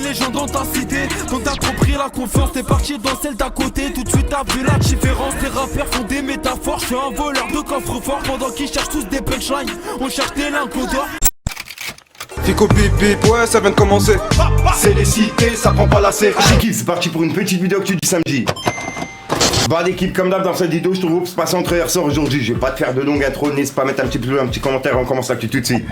des gens dans ta cité. Donc t'as trop pris la confiance, t'es parti dans celle d'à côté. Tout de suite t'as vu la différence. Les rappeurs font des métaphores. Je suis un voleur de coffre-fort. Pendant qu'ils cherchent tous des punchlines, on cherche des lingots d'or. Fico bip bip, ouais ça vient de commencer. C'est les cités, ça prend pas la serre. Chiquis, c'est parti pour une petite vidéo actu du samedi. Bah l'équipe comme d'hab dans cette vidéo, je te groupe passer entre hier soir aujourd'hui. Je vais pas te faire de longue intro, n'hésite pas à mettre un petit pouce, un petit commentaire, on commence l'actu tout de suite.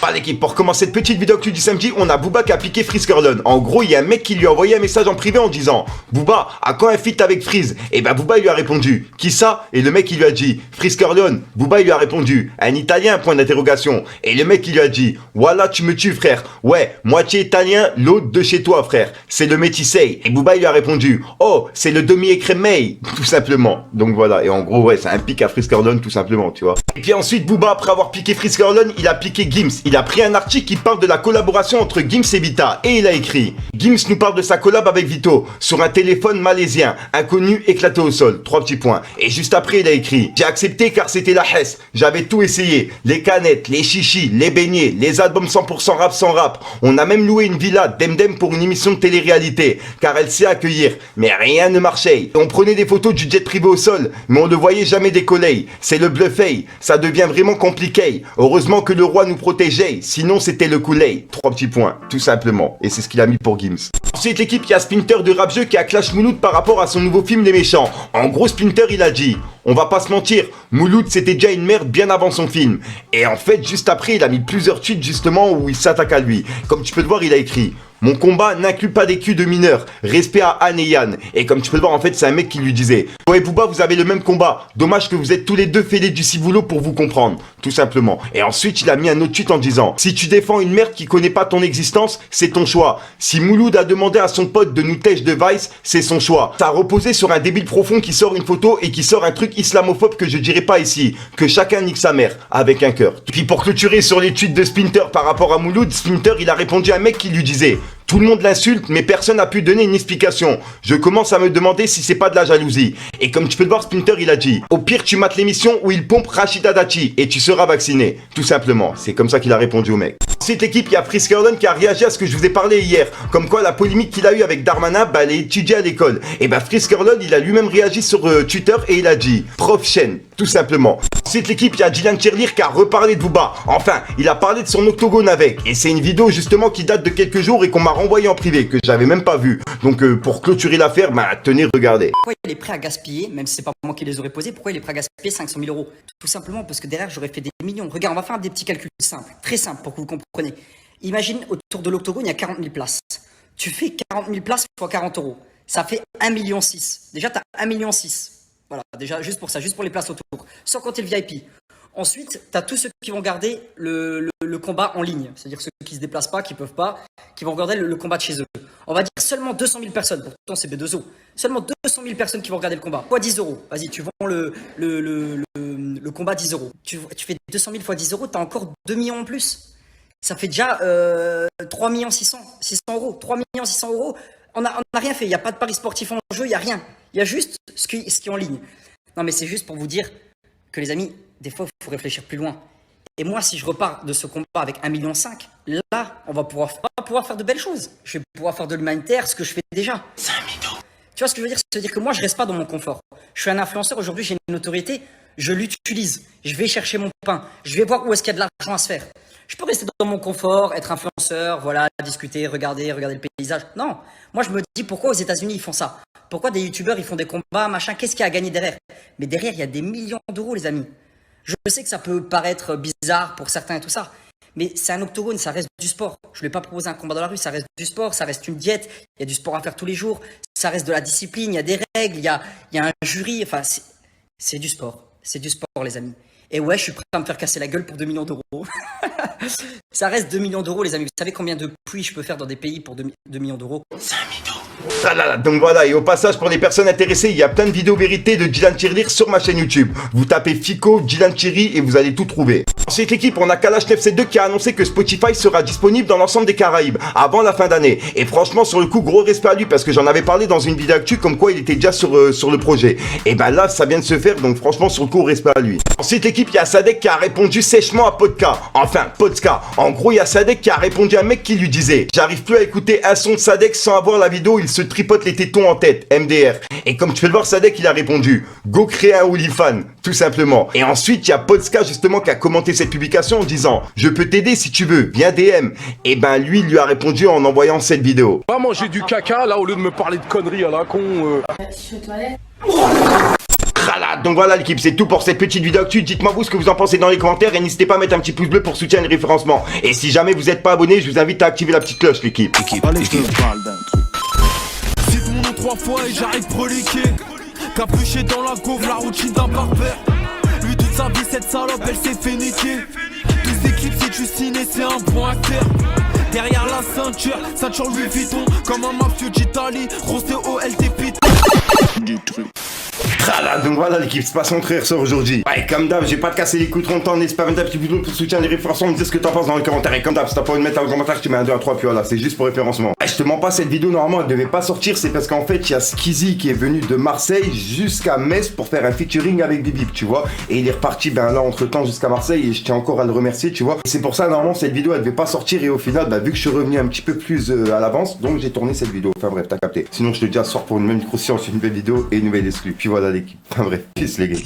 Bah l'équipe, pour commencer cette petite vidéo actu du samedi, on a Booba qui a piqué Freeze Corleone. En gros, il y a un mec qui lui a envoyé un message en privé en disant Booba, à quand un feat avec Freeze? Et bah Booba il lui a répondu qui ça? Et le mec il lui a dit Freeze Corleone. Booba il lui a répondu un italien, point d'interrogation. Et le mec il lui a dit voilà tu me tues frère. Ouais, moitié italien, l'autre de chez toi frère. C'est le métissé. Et Booba il lui a répondu oh c'est le demi-écrémé. Tout simplement. Donc voilà, et en gros ouais c'est un pic à Freeze Corleone tout simplement tu vois. Et puis ensuite Booba après avoir piqué Freeze Corleone, il a piqué Gims. Il a pris un article qui parle de la collaboration entre Gims et Vita et il a écrit Gims nous parle de sa collab avec Vito sur un téléphone malaisien, inconnu éclaté au sol, 3 petits points. Et juste après il a écrit j'ai accepté car c'était la hesse, j'avais tout essayé, les canettes, les chichis, les beignets, les albums 100% rap sans rap. On a même loué une villa Demdem pour une émission de télé-réalité car elle sait accueillir, mais rien ne marchait. On prenait des photos du jet privé au sol, mais on ne voyait jamais décoller. C'est le bluffé, ça devient vraiment compliqué. Heureusement que le roi nous protégeait. Sinon c'était le Kool-Aid. 3 petits points, tout simplement. Et c'est ce qu'il a mis pour Gims. Ensuite l'équipe, il y a Splinter de Rap Jeu qui a clash Mouloud par rapport à son nouveau film Les Méchants. En gros Splinter il a dit on va pas se mentir, Mouloud c'était déjà une merde bien avant son film. Et en fait juste après il a mis plusieurs tweets justement où il s'attaque à lui. Comme tu peux le voir il a écrit mon combat n'inclut pas des culs de mineurs. Respect à Anne et Yann. Et comme tu peux le voir, en fait, c'est un mec qui lui disait ouais, Booba, vous avez le même combat. Dommage que vous êtes tous les deux fêlés du ciboulot pour vous comprendre. Tout simplement. Et ensuite, il a mis un autre tweet en disant si tu défends une merde qui connaît pas ton existence, c'est ton choix. Si Mouloud a demandé à son pote de nous tèche de Vice, c'est son choix. Ça a reposé sur un débile profond qui sort une photo et qui sort un truc islamophobe que je dirais pas ici. Que chacun nique sa mère. Avec un cœur. Puis pour clôturer sur les tweets de Splinter par rapport à Mouloud, Splinter, il a répondu à un mec qui lui disait tout le monde l'insulte, mais personne n'a pu donner une explication. Je commence à me demander si c'est pas de la jalousie. Et comme tu peux le voir, Splinter, il a dit au pire, tu mates l'émission où il pompe Rachida Dati et tu seras vacciné. Tout simplement. C'est comme ça qu'il a répondu au mec. Cette équipe, il y a Freeze Corleone qui a réagi à ce que je vous ai parlé hier. Comme quoi, la polémique qu'il a eu avec Darmanin, elle est étudiée à l'école. Et Freeze Corleone, il a lui-même réagi sur Twitter et il a dit prof chaîne. Tout simplement. Cette équipe, il y a Dylan Tirelire qui a reparlé de Booba. Enfin, il a parlé de son octogone avec. Et c'est une vidéo justement qui date de quelques jours et qu'on m'a renvoyé en privé, que j'avais même pas vu. Donc pour clôturer l'affaire, tenez, regardez. Pourquoi il est prêt à gaspiller, même si c'est pas moi qui les aurais posés, pourquoi il est prêt à gaspiller 500 000 euros? Tout simplement parce que derrière, j'aurais fait des millions. Regarde, on va faire des petits calculs simples, très simples pour que vous compreniez. Imagine, autour de l'octogone, il y a 40 000 places. Tu fais 40 000 places fois 40 euros. Ça fait 1,6 million. Déjà, tu as 1,6 million. Voilà, déjà, juste pour ça, juste pour les places autour. Sans compter le VIP. Ensuite, tu as tous ceux qui vont garder le combat en ligne. C'est-à-dire ceux qui ne se déplacent pas, qui ne peuvent pas, qui vont regarder le combat de chez eux. On va dire seulement 200 000 personnes. Pourtant, c'est B2O. Seulement 200 000 personnes qui vont regarder le combat. Fois 10 euros. Vas-y, tu vends le combat 10 euros. Tu fais 200 000 fois 10 euros, tu as encore 2 millions en plus. Ça fait déjà 3 600 000 euros. 3 600 000 euros. On n'a rien fait. Il n'y a pas de paris sportif en jeu, il n'y a rien. Il y a juste ce qui est en ligne. Non, mais c'est juste pour vous dire que les amis, des fois, il faut réfléchir plus loin. Et moi, si je repars de ce combat avec 1,5 million, là, on va pouvoir faire de belles choses. Je vais pouvoir faire de l'humanitaire, ce que je fais déjà. C'est un mytho. Tu vois ce que je veux dire? C'est-à-dire que moi, je reste pas dans mon confort. Je suis un influenceur, aujourd'hui, j'ai une autorité, je l'utilise. Je vais chercher mon pain. Je vais voir où est-ce qu'il y a de l'argent à se faire. Je peux rester dans mon confort, être influenceur, voilà, discuter, regarder le paysage. Non, moi, je me dis pourquoi aux États-Unis ils font ça? Pourquoi des youtubeurs ils font des combats, machin? Qu'est-ce qu'il y a à gagner derrière? Mais derrière, il y a des millions d'euros, les amis. Je sais que ça peut paraître bizarre pour certains et tout ça, mais c'est un octogone, ça reste du sport. Je ne vais pas proposer un combat dans la rue, ça reste du sport, ça reste une diète, il y a du sport à faire tous les jours, ça reste de la discipline, il y a des règles, il y a un jury, enfin, c'est du sport. C'est du sport, les amis. Et ouais, je suis prêt à me faire casser la gueule pour 2 millions d'euros. Ça reste 2 millions d'euros, les amis. Vous savez combien de pluies je peux faire dans des pays pour 2 millions d'euros? C'est un mytho. Ah là là, donc voilà, et au passage pour les personnes intéressées, il y a plein de vidéos vérités de Dylan Cherry sur ma chaîne YouTube. Vous tapez Fico, Dylan Cherry et vous allez tout trouver. Ensuite l'équipe, on a Kalash 972 qui a annoncé que Spotify sera disponible dans l'ensemble des Caraïbes avant la fin d'année. Et franchement sur le coup, gros respect à lui parce que j'en avais parlé dans une vidéo actu comme quoi il était déjà sur le projet. Et ben là ça vient de se faire, donc franchement sur le coup, respect à lui. Ensuite l'équipe, il y a Sadek qui a répondu sèchement à Podka. Enfin Podka. En gros il y a Sadek qui a répondu à un mec qui lui disait: j'arrive plus à écouter un son de Sadek sans avoir la vidéo, il se tripote les tétons en tête, MDR. Et comme tu peux le voir, Sadek il a répondu: go créer un OnlyFans, tout simplement. Et ensuite il y a Podska justement qui a commenté cette publication en disant: je peux t'aider si tu veux, viens DM. Et ben lui il lui a répondu en envoyant cette vidéo. Va manger du caca là au lieu de me parler de conneries à la con. Je suis aux toilettes. Voilà, donc voilà l'équipe, c'est tout pour cette petite vidéo actu. Dites-moi vous ce que vous en pensez dans les commentaires et n'hésitez pas à mettre un petit pouce bleu pour soutenir le référencement. Et si jamais vous n'êtes pas abonné, je vous invite à activer la petite cloche l'équipe. Allez, je te parle d'un truc. Cite mon nom 3 fois et j'arrive proliqué. Capuché dans la gaufre, la routine d'un barbère. Lui toute sa vie cette salope, elle s'est fait niquer. Tous les clips c'est du ciné, c'est un bon acteur. Derrière la ceinture Louis Vuitton. Comme un mafieux d'Italie, rosé au LTP. Du truc. Voilà, donc voilà l'équipe, c'est pas son frère sort aujourd'hui. Ouais, comme d'hab, j'ai pas de casser les coups trop longtemps, n'hésite pas à mettre un petit vidéo pour soutenir les référencements, me dire ce que t'en penses dans les commentaires. Et comme d'hab, si t'as pas envie de mettre un commentaire, tu mets un 2 à 3, puis voilà, c'est juste pour référencement. Ouais, je te mens pas, cette vidéo normalement elle devait pas sortir, c'est parce qu'en fait il y a Skizzy qui est venu de Marseille jusqu'à Metz pour faire un featuring avec Bibip, tu vois. Et il est reparti ben là entre temps jusqu'à Marseille et je tiens encore à le remercier, tu vois. Et c'est pour ça normalement cette vidéo elle devait pas sortir et au final, bah vu que je suis revenu un petit peu plus à l'avance, donc j'ai tourné cette vidéo. Enfin bref, t'as capté. Sinon je te dis à ce soir pour une même micro-science, une nouvelle vidéo et une nouvelle exclue. Puis voilà l'équipe. Enfin bref, peace les gars.